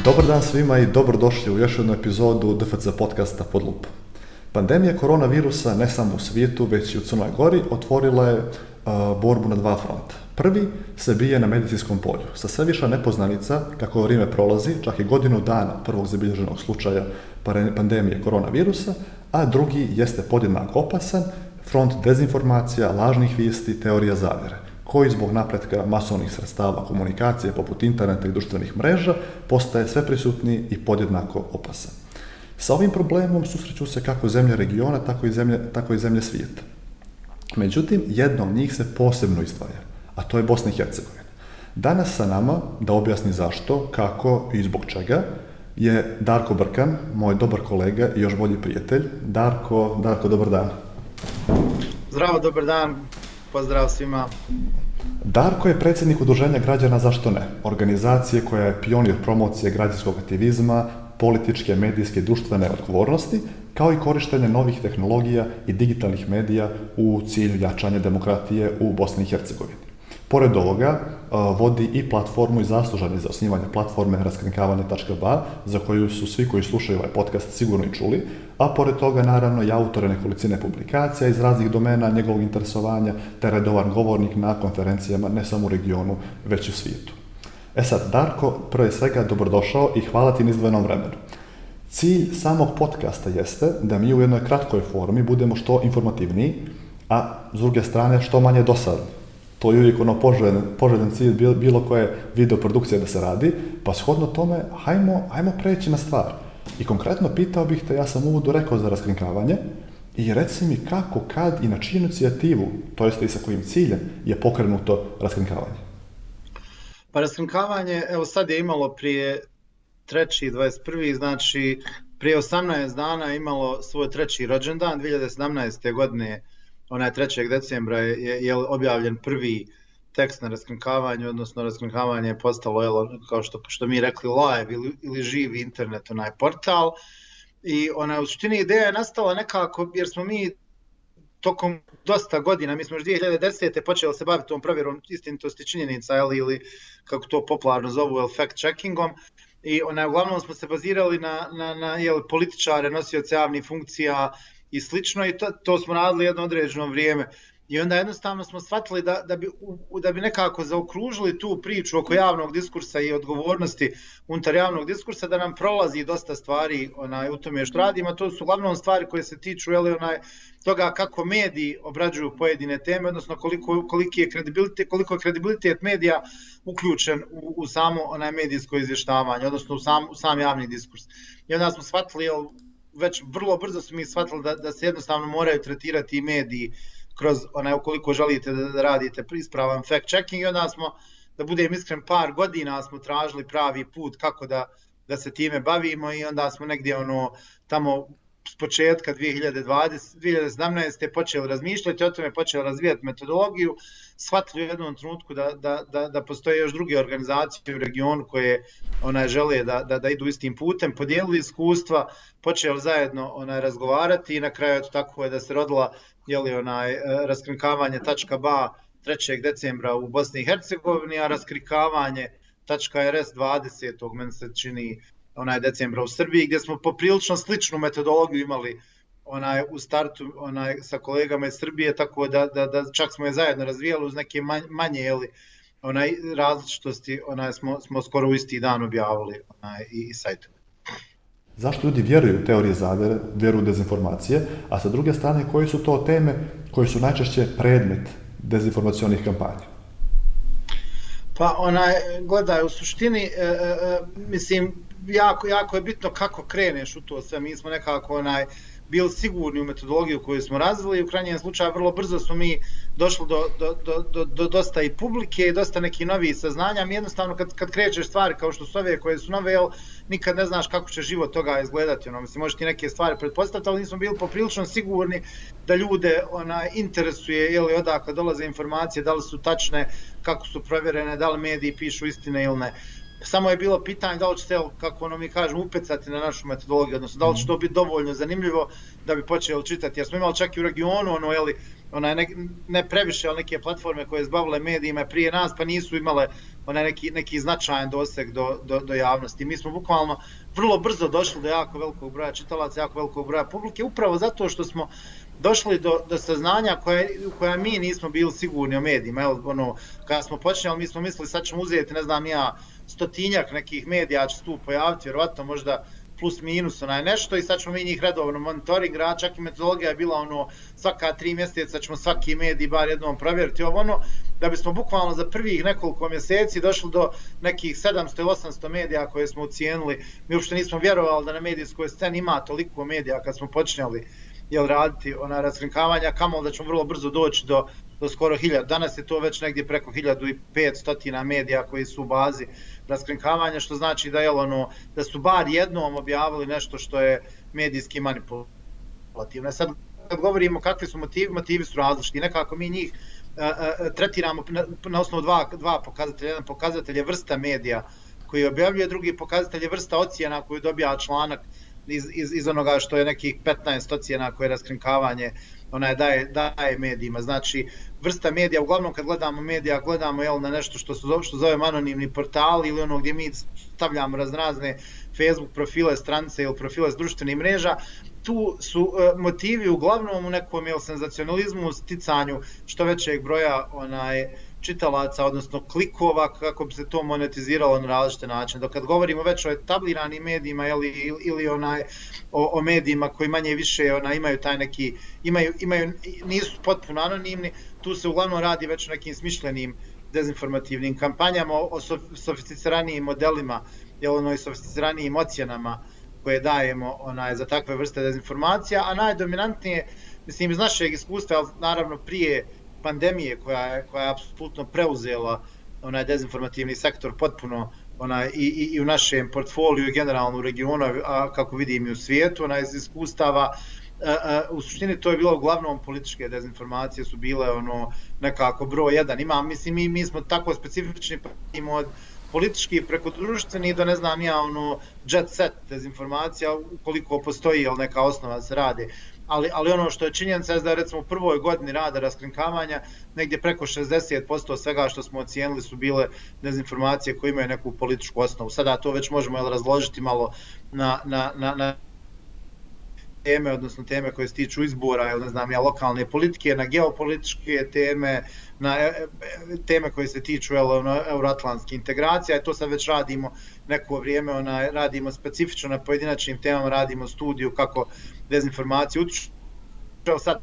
Dobar dan svima i dobrodošli u još jednu epizodu DFC podcasta Pod lupom. Pandemija koronavirusa ne samo u svijetu, već i u Crnoj Gori otvorila je borbu na dva fronta. Prvi se bije na medicinskom polju, sa sve više nepoznanica kako vrijeme prolazi, čak i godinu dana prvog zabilježenog slučaja pandemije koronavirusa, a drugi jeste podjednako opasan, front dezinformacija, lažnih vijesti, teorija zavjere, koji zbog napretka masovnih sredstava komunikacije poput interneta i društvenih mreža postaje sve prisutniji i podjednako opasan. Sa ovim problemom susreću se kako zemlje regiona, tako i zemlje svijeta. Međutim, jedna od njih se posebno izdvaja, a to je Bosna i Hercegovina. Danas sa nama, da objasni zašto, kako i zbog čega, je Darko Brkan, moj dobar kolega i još bolji prijatelj. Darko, dobar dan. Zdravo, dobar dan. Pozdrav svima. Darko je predsjednik Udruženja građana Zašto ne, organizacije koja je pionir promocije građanskog aktivizma, političke, medijske i društvene odgovornosti, kao i korištenje novih tehnologija i digitalnih medija u cilju jačanja demokratije u Bosni i Hercegovini. Pored ovoga, vodi i platformu i zaslužan je za osnivanje platforme raskrinkavanje.ba, za koju su svi koji slušaju ovaj podcast sigurno i čuli, a pored toga naravno i autore nekolicine publikacija iz raznih domena njegovog interesovanja, te redovan govornik na konferencijama ne samo u regionu, već i u svijetu. Sad, Darko, prije svega dobrodošao i hvala ti na izdvojenom vremenu. Cilj samog podcasta jeste da mi u jednoj kratkoj formi budemo što informativniji, a s druge strane što manje dosadni. To je uvijek poželjen cilj bilo koje videoprodukcije da se radi, pa shodno tome, hajmo preći na stvar. I konkretno pitao bih te, ja sam u uvodu rekao za raskrinkavanje, i reci mi kako, kad i na čiju inicijativu, to jest i sa kojim ciljem, je pokrenuto raskrinkavanje. Pa raskrinkavanje, evo sad je imalo prije 3.21. znači prije 18 dana je imalo svoj treći rođendan, 2017. godine, onaj 3. decembra je objavljen prvi tekst na raskrinkavanju, odnosno raskrinkavanje je postalo, kao što mi rekli, live ili živi internet, onaj portal. I u suštini ideja je nastala nekako, jer smo mi tokom dosta godina, mi smo još 2010. počeli se baviti tom provjerom istinitosti činjenica, ili kako to popularno zovu, fact-checkingom. I uglavnom smo se bazirali na političare, nosioce javnih funkcija i slično, i to smo radili jedno određeno vrijeme. I onda jednostavno smo shvatili da bi nekako zaokružili tu priču oko javnog diskursa i odgovornosti unutar javnog diskursa, da nam prolazi dosta stvari u tome što radimo. To su uglavnom stvari koje se tiču toga kako mediji obrađuju pojedine teme, odnosno koliko je kredibilitet medija uključen u samo medijsko izvještavanje, odnosno u sam javni diskurs. I onda smo shvatili, već vrlo brzo smo shvatili da se jednostavno moraju tretirati i mediji kroz ukoliko želite da radite ispravan fact-checking. I onda smo, da budem iskren, par godina smo tražili pravi put kako da se time bavimo, i onda smo negdje tamo s početka 2017. počeli razmišljati o tome, počeli razvijati metodologiju, shvatili u jednom trenutku da postoje još druge organizacije u regionu koje žele da idu istim putem, podijelili iskustva, počeli zajedno razgovarati, i na kraju tako je da se rodila raskrinkavanje.ba 3. decembra u Bosni i Hercegovini, a raskrinkavanje.rs 20. meni se čini decembra u Srbiji, gdje smo poprilično sličnu metodologiju imali u startu sa kolegama iz Srbije, tako da čak smo je zajedno razvijali uz neke manje različitosti, smo skoro u isti dan objavili i sajtu. Zašto ljudi vjeruju u teorije zavjere, vjeruju u dezinformacije, a sa druge strane koje su to teme koje su najčešće predmet dezinformacionih kampanja? Pa gledaj, u suštini, mislim, jako je bitno kako kreneš u to sve. Mi smo nekako bili sigurni u metodologiju koju smo razvili, i u krajnjem slučaju vrlo brzo smo mi došli do dosta i publike i dosta nekih novih saznanja. Mi jednostavno kad krećeš stvari kao što su ove koje su nove, nikad ne znaš kako će život toga izgledati. Mislim, možeš ti neke stvari pretpostaviti, ali nismo bili poprilično sigurni da ljude interesuje odakle dolaze informacije, da li su tačne, kako su provjerene, da li mediji pišu istine ili ne. Samo je bilo pitanje da li će se, kako mi kažemo, upecati na našu metodologiju, odnosno da li će to biti dovoljno zanimljivo da bi počeli čitati, jer smo imali čak i u regionu ne previše, ali neke platforme koje se bavile medijima prije nas, pa nisu imale neki značajan doseg do javnosti. Mi smo bukvalno vrlo brzo došli do jako velikog broja čitalaca, jako velikog broja publike, upravo zato što smo došli do saznanja koja mi nismo bili sigurni o medijima. Evo, kada smo počinjali, mi smo mislili sad ćemo uzeti, ne znam ja, 100-tinjak nekih medija će se tu pojaviti, vjerovatno možda plus minus nešto i sad ćemo mi njih redovno monitoring, čak i metodologija je bila svaka 3 mjeseca ćemo svaki medij bar jednom provjeriti da bismo bukvalno za prvih nekoliko mjeseci došli do nekih 700 ili 800 medija koje smo ocijenili. Mi uopšte nismo vjerovali da na medijskoj sceni ima toliko medija kad smo počinjali raditi raskrinkavanja, kamoli da ćemo vrlo brzo doći do skoro 1000. Danas je to već negdje preko 1500 medija koji su u bazi raskrinkavanja, što znači da su bar jednom objavili nešto što je medijski manipulativno. Sad kad govorimo kakvi su motivi su različiti. Nekako mi njih tretiramo na osnovu dva pokazatelja. Jedan pokazatelj je vrsta medija koji objavljuje, drugi pokazatelj je vrsta ocjena koju dobija članak iz onoga što je nekih 15 ocjena koje raskrinkavanje daje medijima. Znači, vrsta medija, uglavnom kad gledamo medija, gledamo na nešto što zovemo anonimni portali ili gdje mi stavljamo razne Facebook profile, stranice ili profile s društvenih mreža. Tu su motivi uglavnom u nekom senzacionalizmu, sticanju što većeg broja čitalaca, odnosno klikova, kako bi se to monetiziralo na različite načine. Dok kad govorimo već o etabliranim medijima ili o medijima koji manje više imaju taj neki, nisu potpuno anonimni, tu se uglavnom radi već o nekim smišljenim dezinformativnim kampanjama, o sofisticiranijim modelima i sofisticiranijim ocjenama koje dajemo za takve vrste dezinformacija, a najdominantnije, mislim, iz našeg iskustva, ali naravno prije pandemije koja je apsolutno preuzela dezinformativni sektor potpuno i u našem portfoliju i generalno u regionu, a kako vidim i u svijetu, iz iskustava. U suštini to je bilo uglavnom političke dezinformacije su bile nekako broj jedan. Mislim, mi smo tako specifični od politički preko društveni do ne znam ja jet set dezinformacija ukoliko postoji neka osnova da se radi. Ali ono što je činjenica je da recimo u prvoj godini rada raskrinkavanja negdje preko 60% svega što smo ocijenili su bile dezinformacije koje imaju neku političku osnovu. Sada to već možemo razložiti malo na teme, odnosno teme koje se tiču izbora, ne znam ja, lokalne politike, na geopolitičke teme, na teme koje se tiču euroatlantske integracije. To sad već radimo neko vrijeme, radimo specifično na pojedinačnim temama, radimo studiju kako dezinformacije utiču. Sad,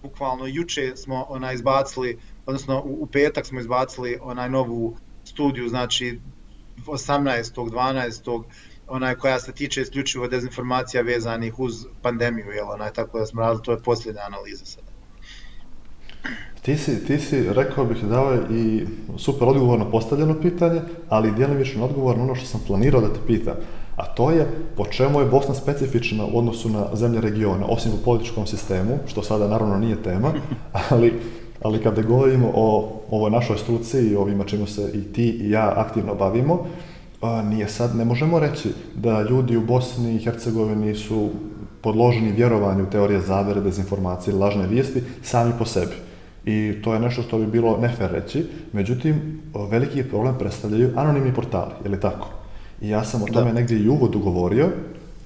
bukvalno, juče smo izbacili, odnosno u petak smo izbacili novu studiju, znači 18.12. koja se tiče isključivo dezinformacija vezanih uz pandemiju, tako da smo radili, to je posljednja analiza sada. Ti si, rekao bih, dao i super odgovor na postavljeno pitanje, ali djelomično odgovor na ono što sam planirao da te pitam, a to je po čemu je Bosna specifična u odnosu na zemlje regiona, osim u političkom sistemu, što sada naravno nije tema, ali kada govorimo o ovoj našoj struci i ovima čemu se i ti i ja aktivno bavimo, ne možemo reći da ljudi u Bosni i Hercegovini su podloženi vjerovanju teorije zavere, dezinformacije ili lažne vijesti sami po sebi. I to je nešto što bi bilo nefer reći, međutim, veliki problem predstavljaju anonimni portali, je li tako? I ja sam o tome negdje i u uvodu govorio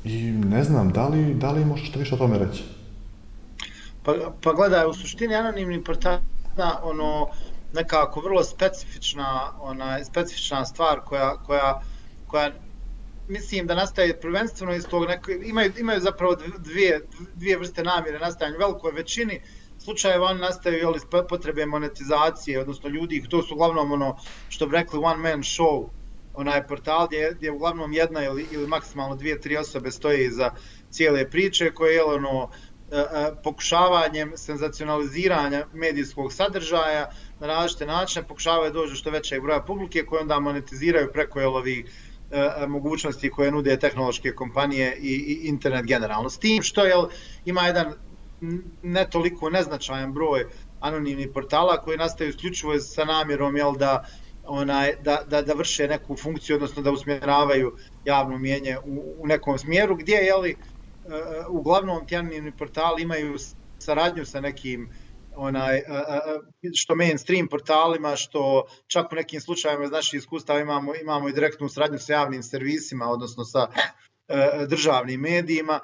i ne znam, da li možeš što više o tome reći? Pa gledaj, u suštini anonimni portal nekako vrlo specifična stvar koja mislim da nastaje prvenstveno iz tog imaju zapravo dvije vrste namjere nastajanja. U velikoj većini slučajeva oni nastaju iz potrebe monetizacije, odnosno ljudi, to su uglavnom što bi rekli one man show, portal gdje uglavnom jedna ili maksimalno 2-3 osobe stoje iza cijele priče koje je pokušavanjem senzacionaliziranja medijskog sadržaja na različite načine pokušavaju doći do što većeg broja publike koje onda monetiziraju preko ovih mogućnosti koje nude tehnološke kompanije i internet generalno. S tim što ima jedan ne toliko neznačajan broj anonimnih portala koji nastaju isključivo sa namjerom da vrše neku funkciju, odnosno da usmjeravaju javno mnijenje u nekom smjeru, gdje uglavnom ti anonimni portali imaju saradnju sa nekim što mainstream portalima, što čak u nekim slučajevima iz naših iskustava imamo i direktnu saradnju sa javnim servisima, odnosno sa državnim medijima.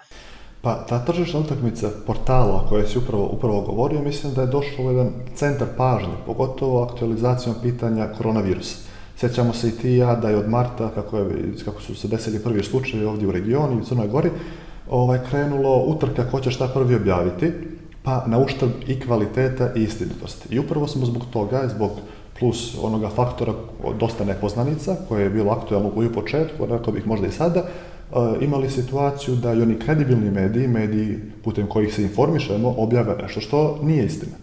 Pa ta tržišna utakmica portala o kojoj si upravo govorio, mislim da je došlo u jedan centar pažnje, pogotovo aktualizacijom pitanja koronavirusa. Sjećamo se i ti i ja da je od marta, kako su se desili prvi slučajevi ovdje u regionu i u Crnoj Gori, krenulo utrka ko će šta prvi objaviti, pa na uštrb i kvaliteta i istinitosti. I upravo smo zbog toga, zbog plus onoga faktora dosta nepoznanica, koje je bilo aktualno u početku, rekao bih možda i sada, imali situaciju da i oni kredibilni mediji putem kojih se informišemo, objave nešto što nije istina.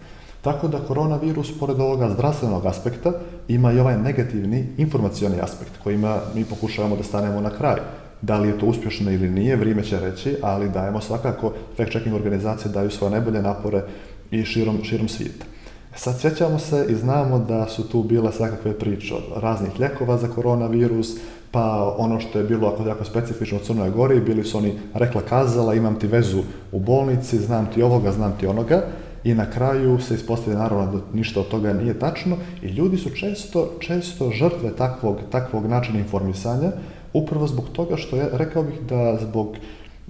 Tako da koronavirus, pored ovoga zdravstvenog aspekta, ima i ovaj negativni informacioni aspekt kojima mi pokušavamo da stanemo na kraj. Da li je to uspješno ili nije, vrijeme će reći, ali dajemo svakako, fact-checking organizacije daju svoje najbolje napore i širom svijeta. Sad sjećamo se i znamo da su tu bile svakakve priče od raznih lijekova za koronavirus, pa ono što je bilo jako specifično u Crnoj Gori, bili su oni rekla kazala, imam ti vezu u bolnici, znam ti ovoga, znam ti onoga, i na kraju se ispostavlja naravno da ništa od toga nije tačno i ljudi su često žrtve takvog načina informisanja, upravo zbog toga što rekao bih da zbog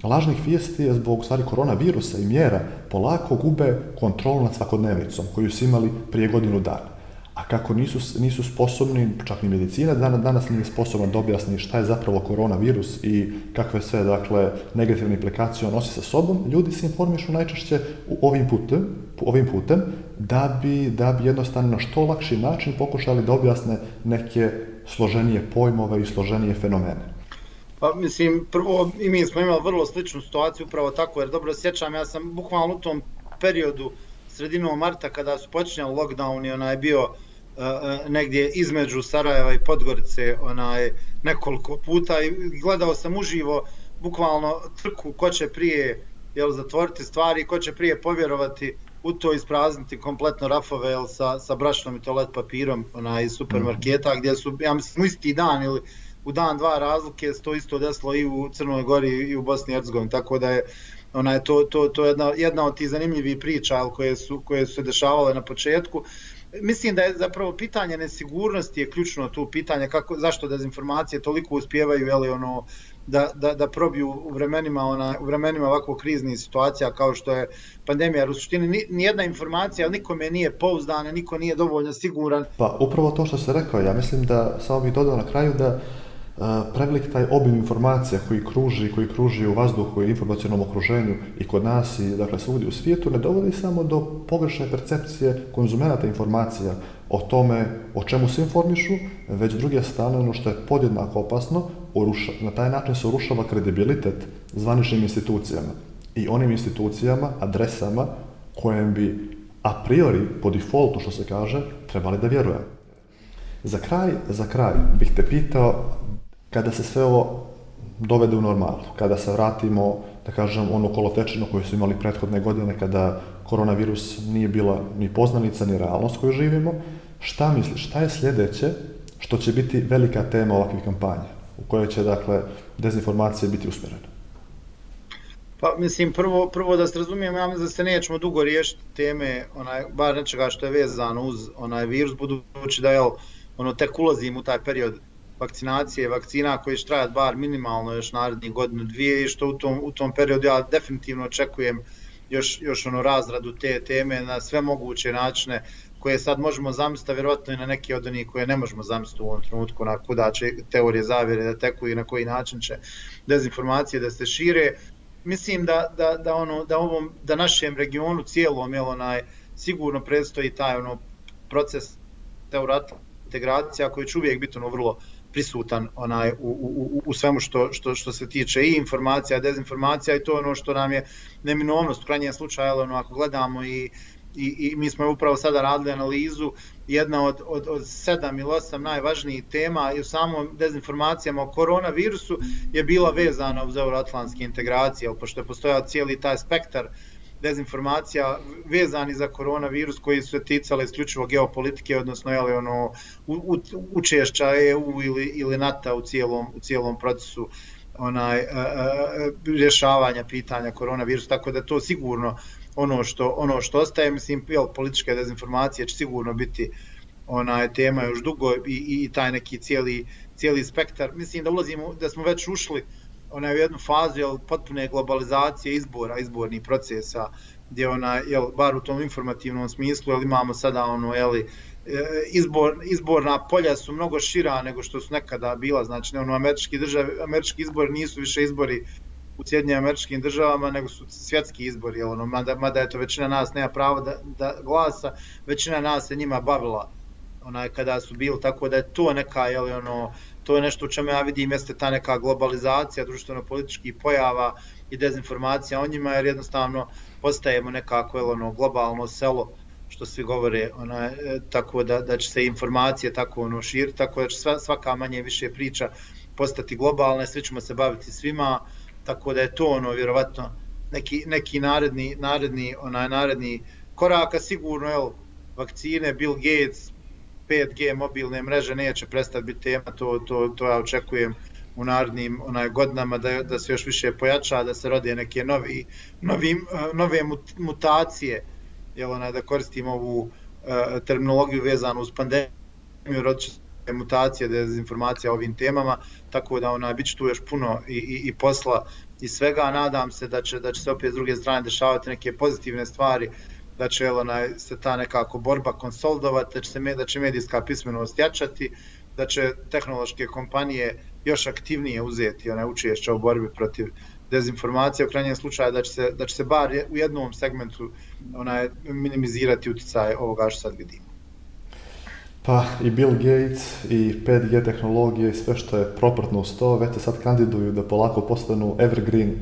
lažnih vijesti, zbog stvari koronavirusa i mjera polako gube kontrolu nad svakodnevnicom koju su imali prije godinu dana. A kako nisu sposobni, čak ni medicina danas nije sposobna da objasni šta je zapravo koronavirus i kakve sve, negativne implikacije on nosi sa sobom, ljudi se informišu najčešće ovim putem da bi jednostavno na što lakši način pokušali da objasne neke složenije pojmove i složenije fenomene. Pa mislim, prvo i mi smo imali vrlo sličnu situaciju, upravo tako, jer dobro sjećam, ja sam bukvalno u tom periodu sredinom marta kada su počinjali lockdown i onaj bio negdje između Sarajeva i Podgorice nekoliko puta i gledao sam uživo bukvalno trku ko će prije zatvoriti stvari, ko će prije povjerovati u to, isprazniti kompletno rafove sa brašnom i toalet papirom iz supermarketa, gdje su, ja mislim, isti dan ili u dan dva razlike to isto desilo i u Crnoj Gori i u Bosni i Hercegovini, tako da je to je jedna od tih zanimljivih priča koje su se dešavale na početku. Mislim da je zapravo pitanje nesigurnosti je ključno tu pitanje zašto dezinformacije toliko uspijevaju da probiju u vremenima ovako kriznih situacija kao što je pandemija. Jer u suštini nijedna informacija nikome nije pouzdana, niko nije dovoljno siguran. Pa upravo to što se rekao, ja mislim da samo bih dodao na kraju da prevelik taj obim informacija koji kruži u vazduhu i informacionom okruženju i kod nas i svugdje u svijetu ne dovodi samo do pogrešne percepcije konzumenata informacija o tome o čemu se informišu, već s druge strane ono što je podjednako opasno, na taj način se urušava kredibilitet zvaničnim institucijama i onim institucijama, adresama kojem bi a priori, po defaultu što se kaže, trebali da vjerujemo. Za kraj bih te pitao, kada se sve ovo dovede u normalu, kada se vratimo, da kažem, onu kolotečinu koju su imali prethodne godine, kada koronavirus nije bila ni poznanica, ni realnost koju živimo, šta misliš, šta je sljedeće što će biti velika tema ovakvih kampanja, u kojoj će, dezinformacije biti usmjerene? Pa mislim, prvo da se razumijemo, ja mislim da se nećemo dugo riješiti teme, bar nečega što je vezano uz virus, budući da tek ulazim u taj period vakcinacije, vakcina koji će trajati bar minimalno još narednih godinu, dvije i što u tom periodu ja definitivno očekujem još razradu te teme na sve moguće načine koje sad možemo zamisliti, a vjerojatno i na neke od onih koje ne možemo zamisliti u ovom trenutku, na kuda će teorije zavjere da teku i na koji način će dezinformacije da se šire. Mislim da našem regionu cijelom sigurno predstoji taj proces eurointegracija koji će uvijek biti vrlo prisutan u svemu što se tiče i informacija, dezinformacija, i to je ono što nam je neminovnost u krajnjem slučaju. Ako gledamo i mi smo upravo sada radili analizu, jedna od 7 ili 8 najvažnijih tema i u samom dezinformacijama o koronavirusu je bila vezana uz euroatlantske integracije, pošto je postojao cijeli taj spektar dezinformacija vezani za koronavirus koji su se ticale isključivo geopolitike, odnosno učešća EU ili NATO u cijelom procesu rješavanja pitanja koronavirusa, tako da to sigurno ono što ostaje. Mislim, političke dezinformacije će sigurno biti tema još dugo i taj neki cijeli spektar. Mislim da smo već ušli u jednu fazu potpune globalizacije izbornih procesa, gdje bar u tom informativnom smislu imamo sada izborna polja su mnogo šira nego što su nekada bila. Znači, američki izbori nisu više izbori u Sjedinjenim Američkim Državama, nego su svjetski izbori, mada je to većina nas nema pravo da glasa, većina nas se njima bavila kada su bili, tako da je to neka, to je nešto u čemu ja vidim jeste ta neka globalizacija društveno-političkih pojava i dezinformacija o njima, jer jednostavno postajemo nekako globalno selo, što svi govore, tako da će se informacije tako širiti, tako da će svaka manje više priča postati globalna, svi ćemo se baviti svima, tako da je to vjerovatno neki naredni koraka. Sigurno vakcine, Bill Gates, 5G mobilne mreže neće prestati biti tema, to ja očekujem u narednim godinama da se još više pojača, da se rode neke nove mutacije, da koristim ovu terminologiju vezanu uz pandemiju, rodit će se mutacije, dezinformacija o ovim temama, tako da bit će tu još puno i posla i svega. Nadam se da će se opet s druge strane dešavati neke pozitivne stvari, da će se ta nekako borba konsolidovati, da će medijska pismenost jačati, da će tehnološke kompanije još aktivnije uzeti učešće u borbi protiv dezinformacije. U krajnjem slučaju da će se bar u jednom segmentu minimizirati utjecaj ovoga što sad vidimo. Pa i Bill Gates i 5G tehnologije i sve što je proportno uz to već se sad kandiduju da polako postanu evergreen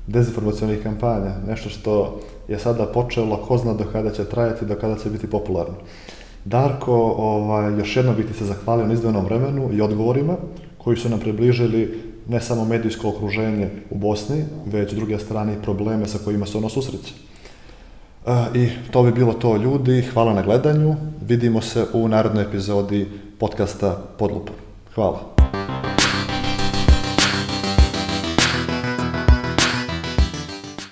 dezinformacionih kampanja, nešto što je sada počelo, ko zna do kada će trajati, do kada će biti popularno. Darko, još jednom bih ti se zahvalio na izdvojenom vremenu i odgovorima koji su nam približili ne samo medijsko okruženje u Bosni, već s druge strane i probleme sa kojima se ono susreće. I to bi bilo to, ljudi. Hvala na gledanju. Vidimo se u narednoj epizodi podcasta Pod lupom. Hvala.